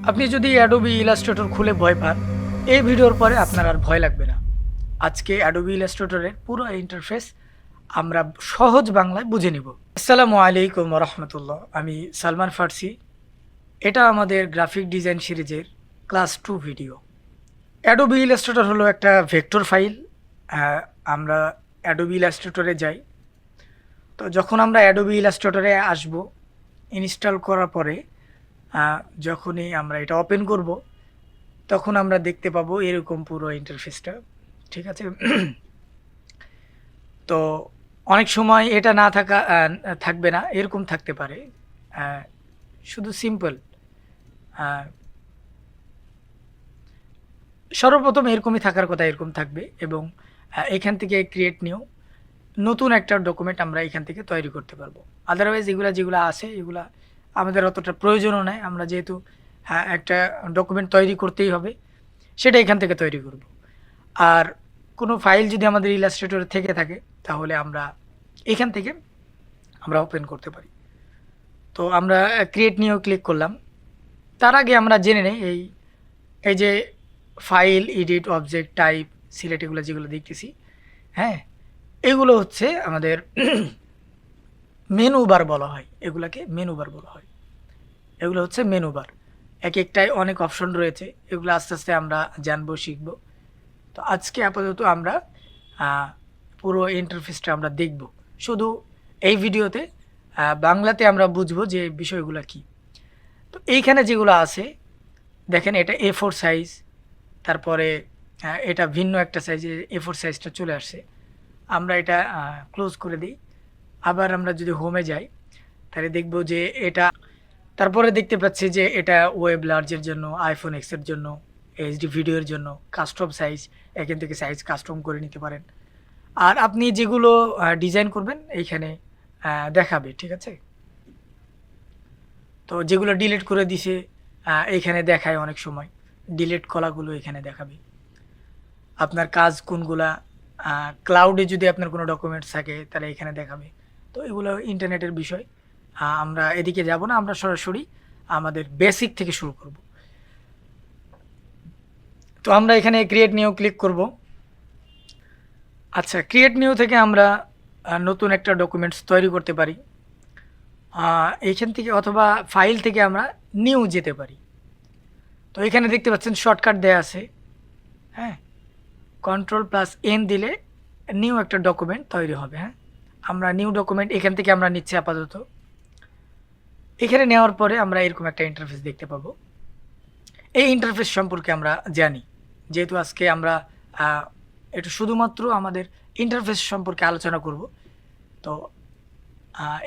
আপনি যদি Adobe Illustrator খুলে ভয় পান, এই ভিডিওর পরে আপনার আর ভয় লাগবে না। আজকে অ্যাডোবি ইলাস্ট্রেটরের পুরো ইন্টারফেস আমরা সহজ বাংলায় বুঝে নিব। আসসালামু আলাইকুম রহমতুল্লাহ, আমি সালমান ফার্সি। এটা আমাদের গ্রাফিক ডিজাইন সিরিজের ক্লাস 2 ভিডিও। অ্যাডোবি ইলাস্ট্রেটর হলো একটা ভেক্টর ফাইল। আমরা অ্যাডোবি ইলাস্ট্রেটরে যাই। তো যখন আমরা অ্যাডোবি ইলাস্ট্রেটরে আসব, ইনস্টল করার পরে যখনই আমরা এটা ওপেন করব, তখন আমরা দেখতে পাবো এরকম পুরো ইন্টারফেসটা। ঠিক আছে? তো অনেক সময় এটা না থাকবে না, এরকম থাকতে পারে। শুধু সিম্পল সর্বপ্রথম এরকমই থাকার কথা, এরকম থাকবে। এবং এখান থেকে ক্রিয়েট নিউ নতুন একটা ডকুমেন্ট আমরা এখান থেকে তৈরি করতে পারবো। আদারওয়াইজ যেগুলো আছে এগুলা আমাদের অতটা প্রয়োজনও নাই। আমরা যেহেতু একটা ডকুমেন্ট তৈরি করতেই হবে, সেটা এখান থেকে তৈরি করব। আর কোনো ফাইল যদি আমাদের ইলাস্ট্রেটরে থেকে থাকে, তাহলে আমরা এখান থেকে আমরা ওপেন করতে পারি। তো আমরা ক্রিয়েট নিয়েও ক্লিক করলাম। তার আগে আমরা জেনে নেই এই যে file, edit, object, type, select, এগুলো যেগুলো দেখতেছি, হ্যাঁ, এগুলো হচ্ছে আমাদের মেনু বার বলা হয়। এগুলাকে মেনু বার বলা হয়। এগুলো হচ্ছে মেনু বার। এক একটাই অনেক অপশন রয়েছে। এগুলো আস্তে আস্তে আমরা জানবো, শিখব। তো আজকে আপাতত আমরা পুরো ইন্টারফেসটা আমরা দেখব। শুধু এই ভিডিওতে বাংলাতে আমরা বুঝবো যে বিষয়গুলো কি। তো এইখানে যেগুলো আছে দেখেন, এটা A4 সাইজ। তারপরে এটা ভিন্ন একটা সাইজে A4 সাইজটা চলে আসছে। আমরা এটা ক্লোজ করে দিই। আবার আমরা যদি হোমে যাই, তাহলে দেখব যে এটা, তারপরে দেখতে পাচ্ছি যে এটা ওয়েব লার্জের জন্য, আইফোন এক্সের জন্য, এইচডি ভিডিওর জন্য কাস্টম সাইজ। এখান থেকে সাইজ কাস্টম করে নিতে পারেন। আর আপনি যেগুলো ডিজাইন করবেন এইখানে দেখাবে। ঠিক আছে? তো যেগুলো ডিলিট করে দিছে এইখানে দেখায়। অনেক সময় ডিলিট কলাগুলো এখানে দেখাবে। আপনার কাজ কোনগুলা, ক্লাউডে যদি আপনার কোনো ডকুমেন্টস থাকে তাহলে এখানে দেখাবে। তো এগুলো ইন্টারনেটের বিষয়। আমরা এদিকে যাব না, আমরা সরাসরি আমাদের বেসিক থেকে শুরু করব। তো আমরা এখানে ক্রিয়েট নিউ ক্লিক করব। আচ্ছা, ক্রিয়েট নিউ থেকে আমরা নতুন একটা ডকুমেন্টস তৈরি করতে পারি। এইখান থেকে অথবা ফাইল থেকে আমরা নিউ যেতে পারি। তো এখানে দেখতে পাচ্ছেন শর্টকাট দেয়া আছে। হ্যাঁ, Ctrl+N দিলে নিউ একটা ডকুমেন্ট তৈরি হবে। হ্যাঁ, আমরা নিউ ডকুমেন্ট এখান থেকে আমরা নিচ্ছি আপাতত। এখানে নেওয়ার পরে আমরা এরকম একটা ইন্টারফেস দেখতে পাবো। এই ইন্টারফেস সম্পর্কে আমরা জানি, যেহেতু আজকে আমরা এটা শুধুমাত্র আমাদের ইন্টারফেস সম্পর্কে আলোচনা করব। তো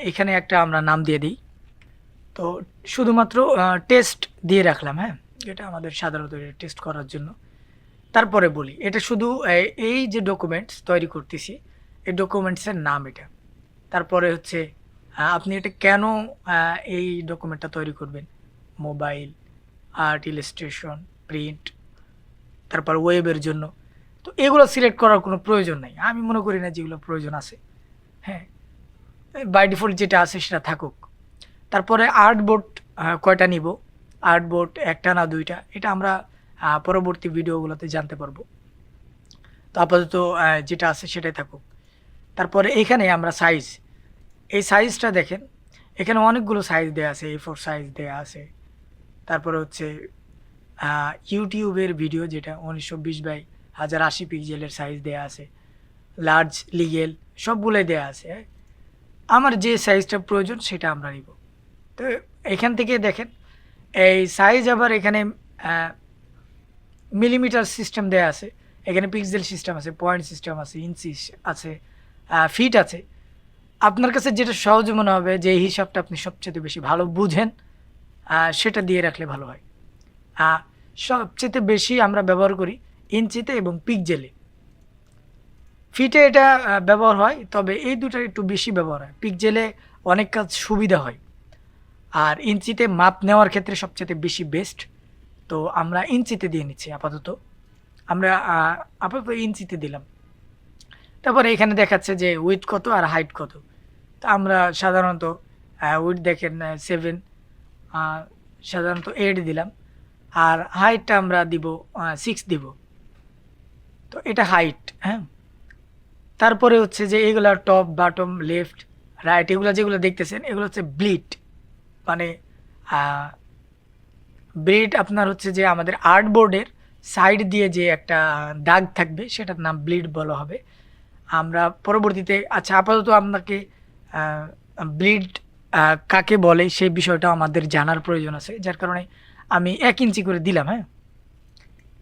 এখানে একটা আমরা নাম দিয়ে দিই। তো শুধুমাত্র টেস্ট দিয়ে রাখলাম। হ্যাঁ, এটা আমাদের সাধারণত টেস্ট করার জন্য। তারপরে বলি, এটা শুধু এই যে ডকুমেন্টস তৈরি করতেছি, এই ডকুমেন্টসের নাম এটা। তারপরে হচ্ছে আপনি এটা কেন এই ডকুমেন্টটা তৈরি করবেন, মোবাইল, আর্ট, ইলাস্ট্রেশন, প্রিন্ট, তারপর ওয়েবের জন্য। তো এগুলো সিলেক্ট করার কোনো প্রয়োজন নাই। আমি মনে করি না যেগুলো প্রয়োজন আছে। হ্যাঁ, বাই ডিফল্ট যেটা আছে সেটা থাকুক। তারপরে আর্টবোর্ড কয়টা নিব, আর্টবোর্ড একটা না দুইটা, এটা আমরা পরবর্তী ভিডিওগুলোতে জানতে পারবো। তো আপাতত যেটা আছে সেটাই থাকুক। তারপরে এখানে আমরা সাইজ, এই সাইজটা দেখেন, এখানে অনেকগুলো সাইজ দেওয়া আছে। A4 সাইজ দেওয়া আছে। তারপরে হচ্ছে ইউটিউবের ভিডিও, যেটা 1920x1080 পিক্সেলের সাইজ দেওয়া আছে। লার্জ, লিগেল, সবগুলোই দেওয়া আছে। আমার যে সাইজটা প্রয়োজন সেটা আমরা নিব। তো এখান থেকে দেখেন এই সাইজ, আবার এখানে মিলিমিটার সিস্টেম দেওয়া আছে। এখানে পিক্সেল সিস্টেম আছে, পয়েন্ট সিস্টেম আছে, ইঞ্চি আছে, ফিট আছে। আপনার কাছে যেটা সহজ মনে হবে, যে হিসাবটা আপনি সবচেয়ে বেশি ভালো বুঝেন, সেটা দিয়ে রাখলে ভালো হয়। সবচেয়ে বেশি আমরা ব্যবহার করি ইঞ্চিতে এবং পিক্সেলে। ফিটে এটা ব্যবহার হয়, তবে এই দুটার একটু বেশি ব্যবহার হয়। পিক্সেলে অনেক কাজ সুবিধা হয়, আর ইঞ্চিতে মাপ নেওয়ার ক্ষেত্রে সবচেয়ে বেশি বেস্ট। তো আমরা ইঞ্চিতে দিয়ে নিচ্ছি আপাতত। আমরা আপাতত ইঞ্চিতে দিলাম। তারপরে এখানে দেখাচ্ছে যে উইথ কত আর হাইট কত। তো আমরা সাধারণত উইথ দেখেন 7, সাধারণত 8 দিলাম। আর হাইটটা আমরা দিব 6 দিব। তো এটা হাইট, হ্যাঁ। তারপরে হচ্ছে যে এগুলা টপ, বাটম, লেফট, রাইট, এগুলো যেগুলো দেখতেছেন এগুলো হচ্ছে ব্লিড, মানে ব্লিড আপনার হচ্ছে যে আমাদের আর্টবোর্ডের সাইড দিয়ে যে একটা দাগ থাকবে সেটার নাম ব্লিড বলা হবে। আমরা পরবর্তীতে, আচ্ছা আপাতত আপনাকে ব্লিড কাকে বলে সেই বিষয়টা আমাদের জানার প্রয়োজন আছে, যার কারণে আমি 1 ইঞ্চি করে দিলাম, হ্যাঁ।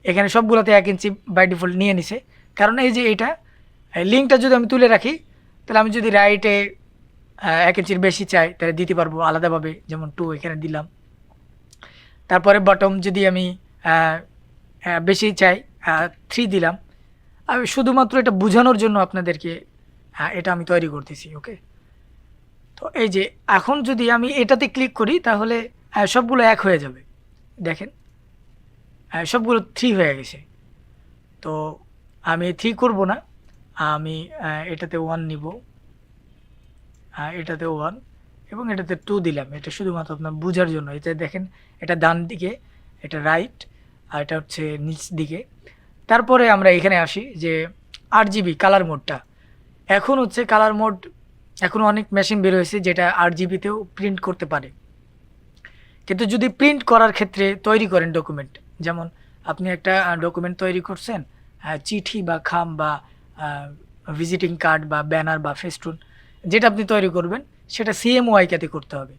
এখানে সবগুলোতে 1 ইঞ্চি বাই ডিফল্ট নিয়ে নিছে, কারণ এই যে এটা লিঙ্কটা যদি আমি তুলে রাখি তাহলে আমি যদি রাইটে 1 ইঞ্চির বেশি চাই তাহলে দিতে পারবো আলাদাভাবে, যেমন 2 এখানে দিলাম। তারপরে বটম যদি আমি বেশি চাই 3 দিলাম। আমি শুধুমাত্র এটা বোঝানোর জন্য আপনাদেরকে এটা আমি তৈরি করতেছি, ওকে। তো এই যে এখন যদি আমি এটাতে ক্লিক করি তাহলে সবগুলো 1 হয়ে যাবে, দেখেন সবগুলো 3 হয়ে গেছে। তো আমি 3 করব না, আমি এটাতে 1 নিব, এটাতে 1 এবং এটাতে 2 দিলাম। এটা শুধুমাত্র আপনার বোঝার জন্য। এটা দেখেন, এটা ডান দিকে, এটা রাইট, আর এটা হচ্ছে নিচ দিকে। তারপরে আমরা এখানে আসি যে আরজিবি কালার মোডটা। এখন হচ্ছে কালার মোড, এখন অনেক মেশিন বের হয়েছে যেটা আরজিবিতেও প্রিন্ট করতে পারে। কিন্তু যদি প্রিন্ট করার ক্ষেত্রে তৈরি করেন ডকুমেন্ট, যেমন আপনি একটা ডকুমেন্ট তৈরি করছেন, চিঠি বা খাম বা ভিজিটিং কার্ড বা ব্যানার বা ফেস্টুন, যেটা আপনি তৈরি করবেন সেটা সিএমওয়াইকেতে করতে হবে।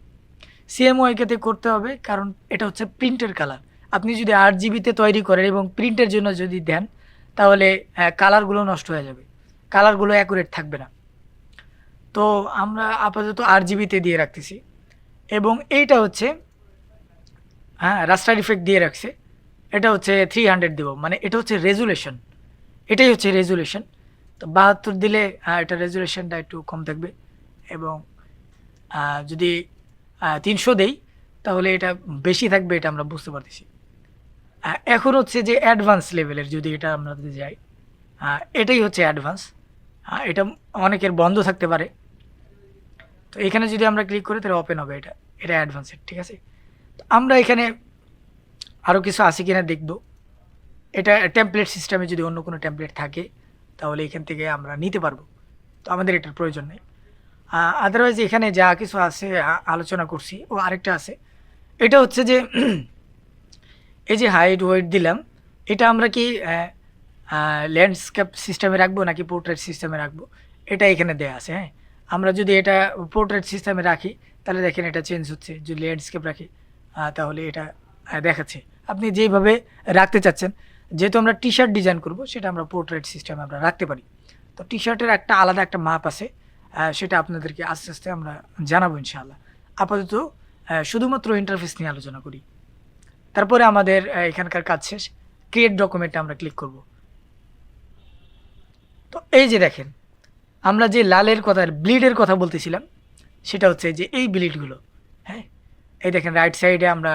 সিএমওয়াইকেতে করতে হবে কারণ এটা হচ্ছে প্রিন্টের কালার। আপনি যদি 8 জিবিতে তৈরি করেন এবং প্রিন্টের জন্য যদি দেন তাহলে কালারগুলো নষ্ট হয়ে যাবে, কালারগুলো অ্যাকুরেট থাকবে না। তো আমরা আপাতত 8 জিবিতে দিয়ে রাখতেছি এবং এইটা হচ্ছে রাস্টার ইফেক্ট দিয়ে রাখছে। এটা হচ্ছে 300 দেব, মানে এটা হচ্ছে রেজুলেশন, এটাই হচ্ছে রেজুলেশন। তো 72 দিলে এটা রেজুলেশনটা একটু কম থাকবে এবং যদি 300 দেই তাহলে এটা বেশি থাকবে, এটা আমরা বুঝতে পারতেছি। এখন হচ্ছে যে অ্যাডভান্স লেভেলের যদি এটা আমরা যাই, এটাই হচ্ছে অ্যাডভান্স। এটা অনেকের বন্ধ থাকতে পারে, তো এখানে যদি আমরা ক্লিক করি তাহলে ওপেন হবে। এটা এটা অ্যাডভান্সের, ঠিক আছে। তো আমরা এখানে আরও কিছু আছে কিনা দেখব। এটা টেমপ্লেট সিস্টেমে যদি অন্য কোনো টেমপ্লেট থাকে তাহলে এখান থেকে আমরা নিতে পারবো, তো আমাদের এটার প্রয়োজন নেই। আদারওয়াইজ এখানে যা কিছু আছে আলোচনা করছি। ও আরেকটা আছে, এটা হচ্ছে যে এই যে হাইট ওয়েট দিলাম, এটা আমরা কি ল্যান্ডস্কেপ সিস্টেমে রাখবো নাকি পোর্ট্রেট সিস্টেমে রাখবো, এটা এখানে দেয়া আছে, হ্যাঁ। আমরা যদি এটা পোর্ট্রেট সিস্টেমে রাখি তাহলে দেখেন এটা চেঞ্জ হচ্ছে, যদি ল্যান্ডস্কেপ রাখি তাহলে এটা দেখাচ্ছে। আপনি যেইভাবে রাখতে চাচ্ছেন, যেহেতু আমরা টি শার্ট ডিজাইন করবো সেটা আমরা পোর্ট্রেট সিস্টেমে আমরা রাখতে পারি। তো টি শার্টের একটা আলাদা একটা মাপ আছে, সেটা আপনাদেরকে আস্তে আস্তে আমরা জানাবো ইনশাআল্লাহ। আপাতত শুধুমাত্র ইন্টারফেস নিয়ে আলোচনা করি। তারপরে আমাদের এখানকার কাজ শেষ, ক্রিয়েট ডকুমেন্টে আমরা ক্লিক করব। তো এই যে দেখেন, আমরা যে লালের কথা, ব্লিডের কথা বলতেছিলাম, সেটা হচ্ছে যে এই ব্লিডগুলো, হ্যাঁ। এই দেখেন রাইট সাইডে আমরা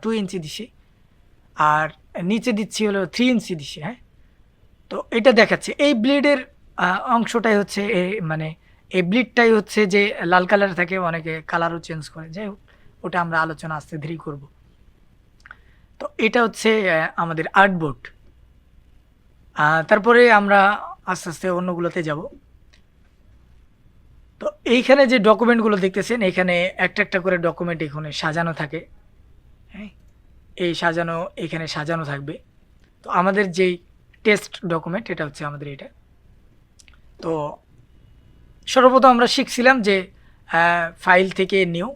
2 ইঞ্চি দিছি আর নিচে দিচ্ছি হলো 3 ইঞ্চি দিছি, হ্যাঁ। তো এটা দেখাচ্ছে এই ব্লিডের অংশটাই হচ্ছে মানে এই ব্লিডটাই হচ্ছে যে লাল কালার থাকে, অনেকে কালারও চেঞ্জ করে, যাই হোক ওটা আমরা আলোচনা আস্তে ধীরে করব। তো এটা হচ্ছে আমাদের আর্টবোর্ড। তারপরে আমরা আস্তে আস্তে অন্যগুলোতে যাব। তো এইখানে যে ডকুমেন্টগুলো দেখতেছেন, এখানে একটা একটা করে ডকুমেন্ট এখানে সাজানো থাকে, হ্যাঁ। এই সাজানো, এখানে সাজানো থাকবে। তো আমাদের যেই টেস্ট ডকুমেন্ট এটা হচ্ছে আমাদের এটা। তো সর্বপ্রথম আমরা শিখছিলাম যে ফাইল থেকে নিউ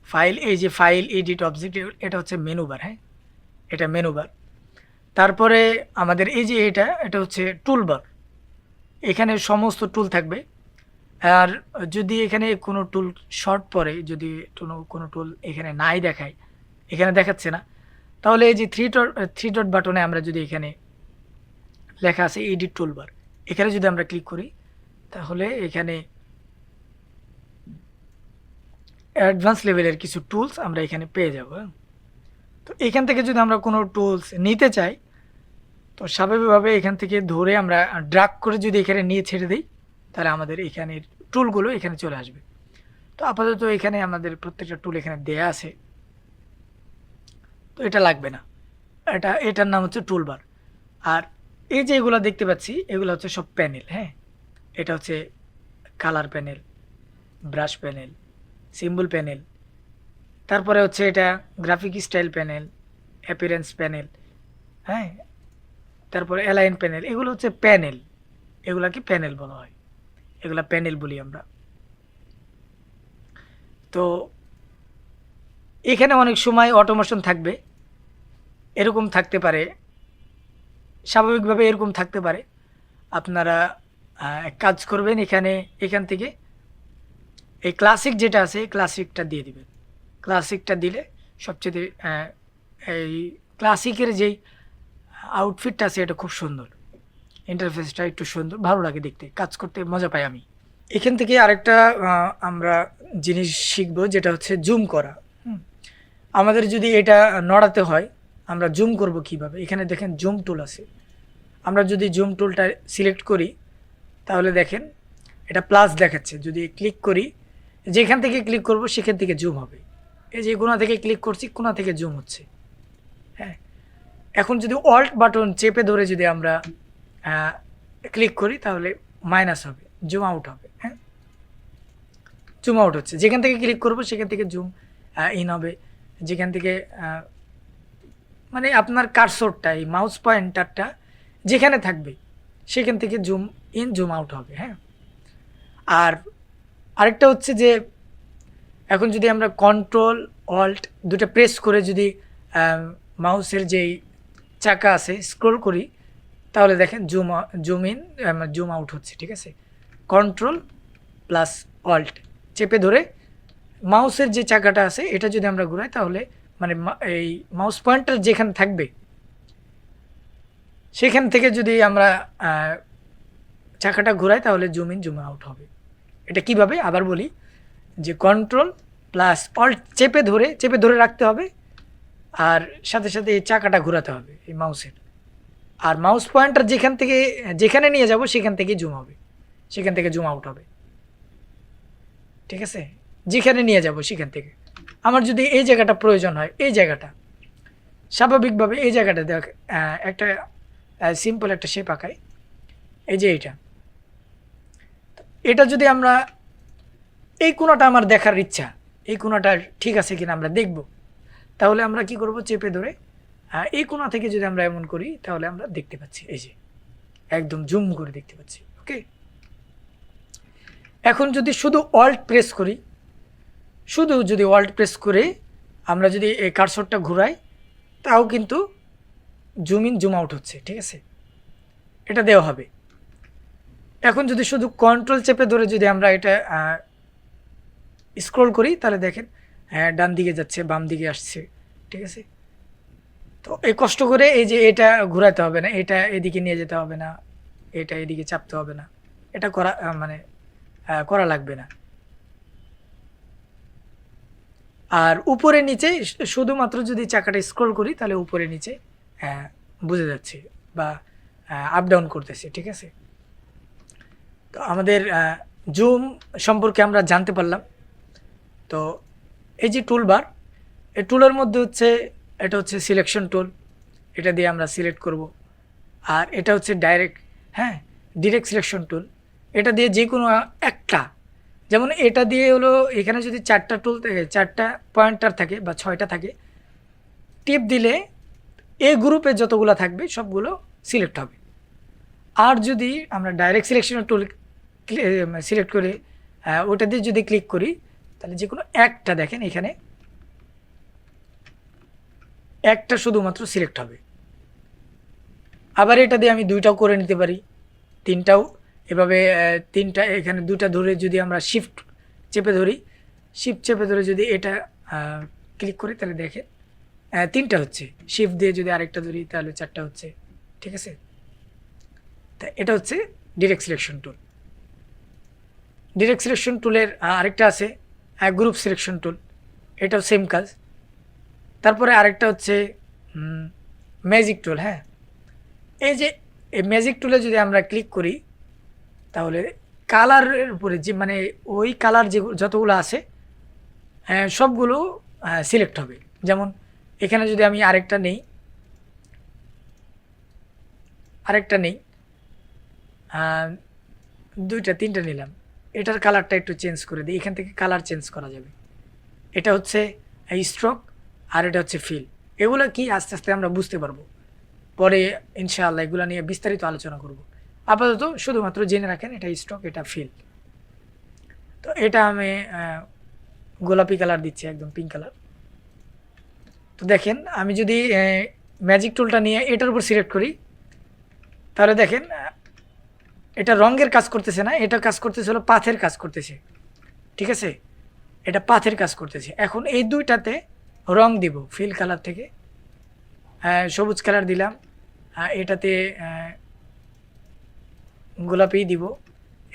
ফাইল, এই যে ফাইল এডিট অবজেক্ট, এটা হচ্ছে মেনু বার, হ্যাঁ, এটা মেনু বার। তারপরে আমাদের এই যে এটা হচ্ছে টুল বার, এখানে সমস্ত টুল থাকবে। আর যদি এখানে কোনো টুল শর্ট পড়ে, যদি কোনো টুল এখানে নাই দেখায়, এখানে দেখাচ্ছে না, তাহলে এই যে থ্রি ডট বাটনে আমরা যদি এখানে লেখা আছে এডিট টুলবার, এখানে যদি আমরা ক্লিক করি তাহলে এখানে অ্যাডভান্স লেভেলের কিছু টুলস আমরা এখানে পেয়ে যাব। তো এখান থেকে যদি আমরা কোনো টুলস নিতে চাই তো স্বাভাবিকভাবে এখান থেকে ধরে আমরা ড্রাগ করে যদি এখানে নিয়ে ছেড়ে দিই তাহলে আমাদের এখানের টুলগুলো এখানে চলে আসবে। তো আপাতত এখানে আমাদের প্রত্যেকটা টুল এখানে দেয়া আছে। তো এটা লাগবে না, এটার নাম হচ্ছে টুলবার। আর এই যে এগুলো দেখতে পাচ্ছি এগুলো হচ্ছে সব প্যানেল। হ্যাঁ, এটা হচ্ছে colour panel, brush panel, symbol panel, তারপরে হচ্ছে এটা graphic style panel, appearance panel. হ্যাঁ, তারপরে অ্যালাইন প্যানেল, এগুলো হচ্ছে প্যানেল, এগুলাকে প্যানেল বলা হয়, এগুলা প্যানেল বলি আমরা। তো এখানে অনেক সময় অটোমেশন থাকবে, এরকম থাকতে পারে, স্বাভাবিকভাবে এরকম থাকতে পারে। আপনারা এক কাজ করবেন, এখান থেকে এই ক্লাসিক যেটা আছে এই ক্লাসিকটা দিয়ে দিবেন। ক্লাসিকটা দিলে সবচেয়ে এই ক্লাসিকের যেই আউটফিটটা আছে এটা খুব সুন্দর, ইন্টারফেসটা একটু সুন্দর, ভালো লাগে দেখতে, কাজ করতে মজা পাই আমি। এখান থেকে আরেকটা আমরা জিনিস শিখব, যেটা হচ্ছে জুম করা। আমাদের যদি এটা নড়াতে হয় আমরা জুম করব কিভাবে। এখানে দেখেন জুম টুল আছে, আমরা যদি জুম টুলটা সিলেক্ট করি তাহলে দেখেন এটা প্লাস দেখাচ্ছে। যদি ক্লিক করি, যেখান থেকে ক্লিক করব সেখান থেকে জুম হবে। এই যে কোণা থেকে ক্লিক করছি, কোণা থেকে জুম হচ্ছে। হ্যাঁ, এখন যদি অল্ট বাটন চেপে ধরে যদি আমরা ক্লিক করি তাহলে মাইনাস হবে, জুম আউট হবে। হ্যাঁ, জুম আউট হচ্ছে, যেখান থেকে ক্লিক করব সেখান থেকে জুম ইন হবে। যেখান থেকে মানে আপনার কার্সরটা, এই মাউস পয়েন্টারটা যেখানে থাকবে সেখান থেকে জুম ইন জুম আউট হবে। হ্যাঁ, আর আরেকটা হচ্ছে যে এখন যদি আমরা কন্ট্রোল অল্ট দুটো প্রেস করে যদি মাউসের যেই চাকা আছে স্ক্রল করি তাহলে দেখেন জুম ইন জুম আউট হচ্ছে। ঠিক আছে, কন্ট্রোল প্লাস অল্ট চেপে ধরে মাউসের যে চাকাটা আছে এটা যদি আমরা ঘুরাই তাহলে মানে এই মাউস পয়েন্টার যেখানে থাকবে সেখান থেকে যদি আমরা চাকাটা ঘুরাই তাহলে জুম ইন জুম আউট হবে। এটা কিভাবে আবার বলি, যে কন্ট্রোল প্লাস অল্ট চেপে ধরে রাখতে হবে, আর সাথে সাথে এই চাকাটা ঘোরাতে হবে এই মাউসের, আর মাউস পয়েন্টার যেখানে নিয়ে যাব সেখান থেকে জুম হবে, সেখান থেকে জুম আউট হবে। ঠিক আছে, যেখানে নিয়ে যাব সেখান থেকে। আমার যদি এই জায়গাটা প্রয়োজন হয়, এই জায়গাটা স্বাভাবিকভাবে এই জায়গাটা দেখ একটা সিম্পল একটা শেপ আঁকাই, এই যে এটা যদি আমরা এই কোণাটা আমার দেখার ইচ্ছা, এই কোণাটা ঠিক আছে কিনা আমরা দেখব, তাহলে আমরা কি করব, চেপে ধরে এই কোণা থেকে যদি আমরা এমন করি তাহলে আমরা দেখতে পাচ্ছি, এই যে একদম জুম করে দেখতে পাচ্ছি। ওকে, এখন যদি শুধু অল্ট প্রেস করি, শুধু যদি অল্ট প্রেস করে আমরা যদি এই কার্সরটা ঘুরাই তাও কিন্তু জুম ইন জুম আউট হচ্ছে। ঠিক আছে, এটা দেওয়া হবে। এখন যদি শুধু কন্ট্রোল চেপে ধরে যদি আমরা এটা স্ক্রল করি তাহলে দেখেন হ্যাঁ ডান দিকে যাচ্ছে, বাম দিকে আসছে। ঠিক আছে, তো এই কষ্ট করে এই যে এটা ঘোরাতে হবে না, এটা এদিকে নিয়ে যেতে হবে না, এটা এদিকে চাপতে হবে না, এটা করা লাগবে না। আর উপরে নিচে শুধুমাত্র যদি চাকাটা স্ক্রল করি তাহলে উপরে নিচে বুঝে যাচ্ছে বা আপ ডাউন করতেছে। ঠিক আছে, তো আমাদের জুম সম্পর্কে আমরা জানতে পারলাম। তো এই যে টুলবার, এই টুলের মধ্যে এটা হচ্ছে সিলেকশন টুল, এটা দিয়ে আমরা সিলেক্ট করব। আর এটা হচ্ছে ডিরেক্ট সিলেকশন টুল, এটা দিয়ে যে কোনো একটা, যেমন এটা দিয়ে হলো এখানে যদি 4টা টুল থাকে, 4টা পয়েন্টার থাকে বা 6টা থাকে, টিপ দিলে এই গ্রুপে যতগুলো থাকবে সবগুলো সিলেক্ট হবে। আর যদি আমরা ডাইরেক্ট সিলেকশন টুল সিলেক্ট করে ওটা দিয়ে যদি ক্লিক করি তাহলে যে কোনো একটা, দেখেন এখানে একটা শুধুমাত্র সিলেক্ট হবে। আবার এটা দিয়ে আমি 2টাও করে নিতে পারি, 3টাও, এভাবে 3টা, এখানে 2টা ধরে যদি আমরা শিফট চেপে ধরে যদি এটা ক্লিক করি তাহলে দেখেন 3টা হচ্ছে। শিফট দিয়ে যদি আরেকটা ধরি তাহলে 4টা হচ্ছে। ঠিক আছে, তা এটা হচ্ছে direct selection tool. Direct selection টুলের আরেকটা আছে গ্রুপ সিলেকশন টুল, এটাও সেম কাজ। তারপরে আরেকটা হচ্ছে ম্যাজিক টুল। হ্যাঁ, এই যে এই ম্যাজিক টুলে যদি আমরা ক্লিক করি তাহলে কালারের উপরে যে মানে ওই কালার যে যতগুলো আছে সবগুলো সিলেক্ট হবে। যেমন এখানে যদি আমি আরেকটা নেই দুইটা তিনটা নিলাম, এটার কালারটা একটু চেঞ্জ করে দিই। এখান থেকে কালার চেঞ্জ করা যাবে। এটা হচ্ছে স্ট্রোক আর এটা হচ্ছে ফিল। এগুলো কি আস্তে আস্তে আমরা বুঝতে পারবো, পরে ইনশাআল্লাহ এগুলো নিয়ে বিস্তারিত আলোচনা করব। আপাতত শুধুমাত্র জেনে রাখেন এটা স্ট্রোক, এটা ফিল। তো এটা আমি গোলাপি কালার দিচ্ছি, একদম পিঙ্ক কালার। তো দেখেন আমি যদি ম্যাজিক টুলটা নিয়ে এটার উপর সিলেক্ট করি, তাহলে দেখেন এটা রঙের কাজ করতেছে না, এটা কাজ করতেছে হলো পাথের কাজ করতেছে। ঠিক আছে, এটা পাথের কাজ করতেছে। এখন এই দুইটাতে রং দিব, ফিল কালার থেকে সবুজ কালার দিলাম, এটাতে গোলাপি দিব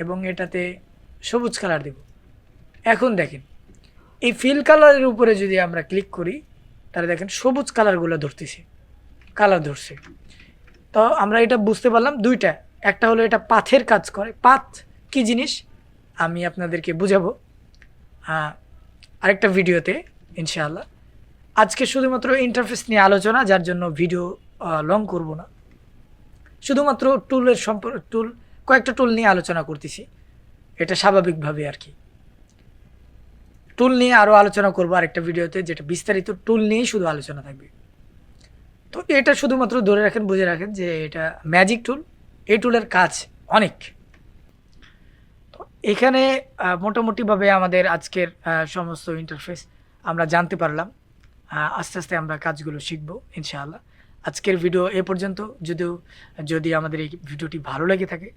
এবং এটাতে সবুজ কালার দিব। এখন দেখেন এই ফিল কালারের উপরে যদি আমরা ক্লিক করি, তাহলে দেখেন সবুজ কালারগুলো ধরতেছে, কালার ধরছে। তো আমরা এটা বুঝতে পারলাম দুইটা, একটা হলো এটা পাথের কাজ করে। পাথ কি জিনিস আমি আপনাদেরকে বুঝাবো আরেকটা ভিডিওতে ইনশাআল্লাহ। আজকে শুধুমাত্র ইন্টারফেস নিয়ে আলোচনা, যার জন্য ভিডিও লং করব না। শুধুমাত্র টুলের কয়েকটা টুল নিয়ে আলোচনা করতেছি, এটা স্বাভাবিকভাবে আর কি। টুল নিয়ে আরও আলোচনা করবো আরেকটা ভিডিওতে, যেটা বিস্তারিত টুল নিয়েই শুধু আলোচনা থাকবে। তো এটা শুধুমাত্র ধরে রাখেন, বুঝে রাখেন যে এটা ম্যাজিক টুল। এই টুলের কাজ অনেক। তো এখানে মোটামুটিভাবে আমাদের আজকের সমস্ত ইন্টারফেস আমরা জানতে পারলাম। আস্তে আস্তে আমরা কাজগুলো শিখবো ইনশাআল্লাহ। আজকের ভিডিও এ পর্যন্ত। যদি আমাদের এই ভিডিওটি ভালো লেগে থাকে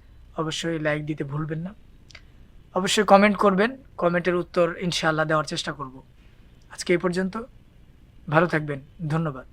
অবশ্যই লাইক দিতে ভুলবেন না, অবশ্যই কমেন্ট করবেন, কমেন্টের উত্তর ইনশাআল্লাহ দেওয়ার চেষ্টা করব। আজকে এই পর্যন্ত, ভালো থাকবেন, ধন্যবাদ।